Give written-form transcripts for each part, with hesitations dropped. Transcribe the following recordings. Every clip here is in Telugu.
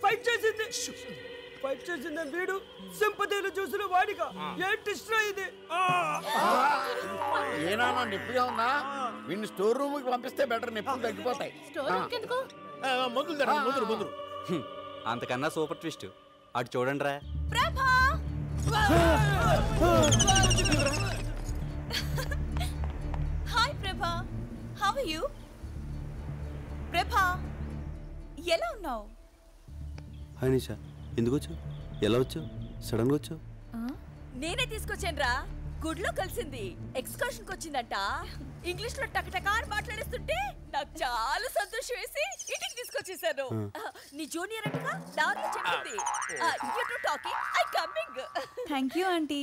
ఫైట్ చేసింది వీడు సింపతిలు చూసిన వాడిగా ఏంటి ఇది ఏనా నొప్పిగా ఉందా వీడిని స్టోర్ రూమ్ కి పంపిస్తే బెటర్ నొప్పులు తగ్గిపోతాయి ముందు అంతకన్నా సూపర్ ట్విస్ట్ అటు చూడండి రా హాయ్ ప్రభా హౌ ఆర్ యు ప్రభా ఎలా ఉన్నావు హాయ్ నిషా ఎందుకు వచ్చావు ఎలా వచ్చావు సడన్ గా వచ్చావు నేనే తీసుకొచ్చాను రా గుడ్లో కలిసింది ఎక్స్కర్షన్ కి వచ్చిందంట ఇంగ్లీష్ లో టకటకా అని మాట్లాడేస్తుంటే నాకు చాలా సంతోషం వేసి ఇంటికి తీసుకొచ్చేసాను నీ జూనియర్ అంటగా దారిలో చెప్పింది you to talking I coming thank you aunty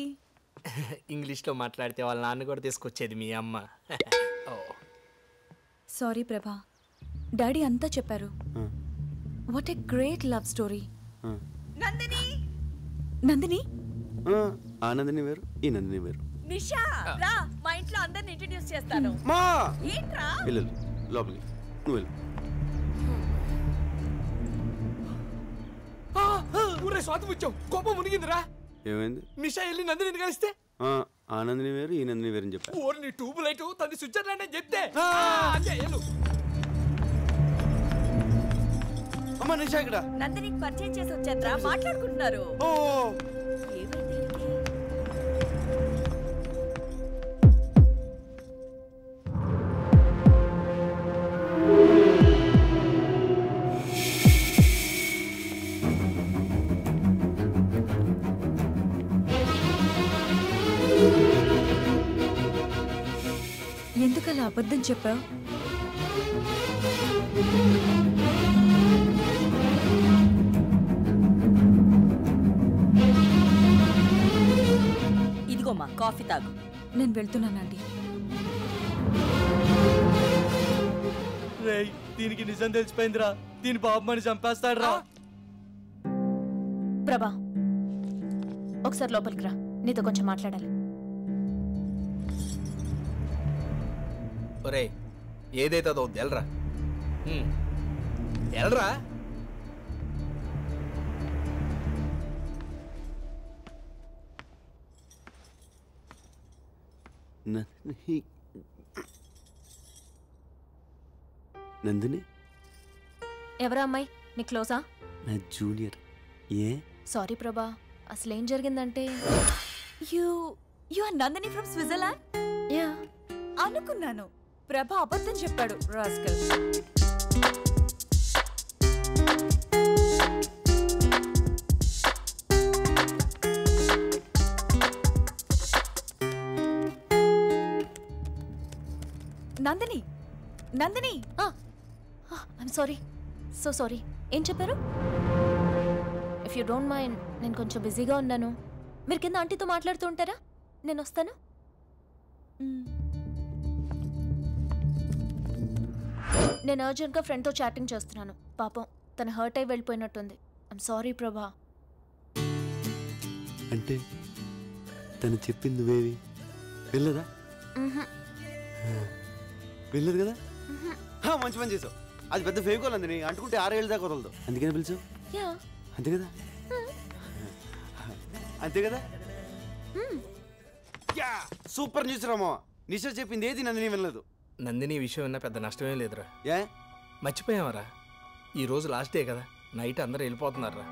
English లో మాట్లాడితే వాళ్ళ నాన్న కూడా తీసుకొచ్చేది మీ అమ్మ సారీ ప్రభా డాడీ అంతా చెప్పారు what a great love story Nandini Nandini ఆ నందిని వేరు ఈ నందిని వేరు నిషా రా మా ఇంట్లో అందరిని ఇంట్రడ్యూస్ చేస్తాను మా ఏంట్రా వెళ్ళు లోపలికి నువ్వు వెళ్ళు ఊరే స్వాతి వచ్చావు కోపం మునిగిందిరా ఏమైంది నిషా వెళ్ళి నందిని కలిస్తే ఆ నందిని వేరు ఈ నందిని వేరు అని చెప్పా ఓరి నీ ట్యూబ్ లైట్ తది స్విట్జర్లాండ్ అని చెప్తే అంతే వెళ్ళు అమ్మ నిషా ఇక్కడ నందినికి పరిచయం చేసి వచ్చారా మాట్లాడుకుంటున్నారు ఎందుకలా అబద్ధం చెప్పావు ఇదిగోమ్మా కాఫీ తాగు నేను వెళ్తున్నానండి రేయ్ దీనికి నిజం తెలిసిపోయిందిరా దీని బాబుమని చంపేస్తాడురా ప్రభా ఒకసారి లోపలికి రా నీతో కొంచెం మాట్లాడాలి ఒరే ఏదైతే అదో ఎల్రా ఎల్రా నందిని ఎవరా అమ్మాయి నీ క్లోజా నా జూనియర్ ఏ సారీ ప్రభా అసలేం జరిగిందంటే you are Nandini from Switzerland yeah అనుకున్నాను ప్రభా అబద్ధం చెప్పాడు rascal Nandini Nandini I'm sorry so sorry ఏం చెప్పారు ఇఫ్ యూ డోంట్ మైండ్ నేను కొంచెం బిజీగా ఉన్నాను మీరు కింద ఆంటీతో మాట్లాడుతూ ఉంటారా నేను వస్తాను నేను అర్జెంట్గా ఫ్రెండ్తో చాటింగ్ చేస్తున్నాను పాపం తను హర్ట్ అయి వెళ్ళిపోయినట్టుంది ఐమ్ సారీ ప్రభా అంటే తను చెప్పింది నువ్వేవి వెళ్ళదా వెళ్ళదు కదా మంచి పని చేసావు అది పెద్ద ఫేకోల్ అంది అంటుకుంటే 6 ఏళ్ళ దాకా వదలదు అందుకనే పిలిచావు అంతే కదా అంతే కదా సూపర్ న్యూస్ రామా నిషా చెప్పింది ఏది నందిని వెళ్ళలేదు నందిని విషయం విన్నా పెద్ద నష్టమే లేదురా ఏ మర్చిపోయావరా ఈ రోజు లాస్ట్ డే కదా నైట్ అందరూ వెళ్ళిపోతున్నారా